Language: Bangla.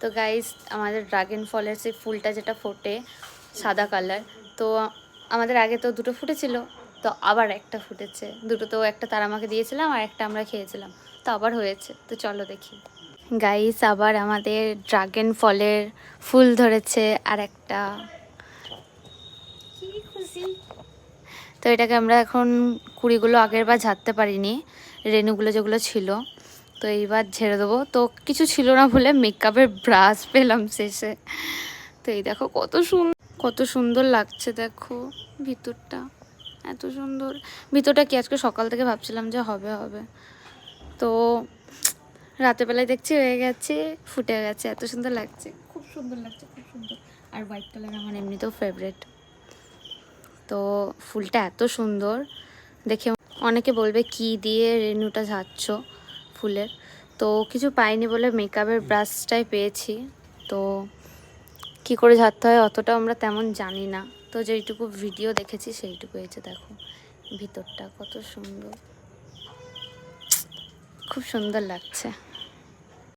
তো গাইস আমাদের ড্রাগন ফলের সেই ফুলটা যেটা ফোটে সাদা কালার, তো আমাদের আগে তো দুটো ফুটেছিল, তো আবার একটা ফুটেছে। দুটো তো একটা তারা আমাকে দিয়েছিলাম আর একটা আমরা খেয়েছিলাম, তো আবার হয়েছে। তো চলো দেখি। গাইস আবার আমাদের ড্রাগন ফলের ফুল ধরেছে আর একটা, কি খুশি। তো এটাকে আমরা এখন কুড়িগুলো আগের বার ঝাড়তে পারিনি, রেণুগুলো যেগুলো ছিল, তো এইবার ঝেড়ে দেবো। তো কিছু ছিল না বলে মেকআপের ব্রাশ পেলাম শেষে। তো এই দেখো কত সুন্দর লাগছে, দেখো ভিতরটা এত সুন্দর। ভিতরটা কি আজকে সকাল থেকে ভাবছিলাম যে হবে হবে, তো রাতের বেলায় দেখছি হয়ে গেছে, ফুটে গেছে। এত সুন্দর লাগছে, খুব সুন্দর লাগছে, খুব সুন্দর। আর হোয়াইট কালার আমার এমনিতেও ফেভারিট। তো ফুলটা এত সুন্দর দেখে অনেকে বলবে কি দিয়ে রেণুটা ঝাড়ছ ফুলের, তো কিছু পাইনি বলে মেকআপের ব্রাশটাই পেয়েছি। তো কি করে ঝাড়তে হয় অতটা আমরা তেমন জানি না, তো যেইটুকু ভিডিও দেখেছি সেইটুকু হয়েছে। দেখো ভিতরটা কত সুন্দর, খুব সুন্দর লাগছে।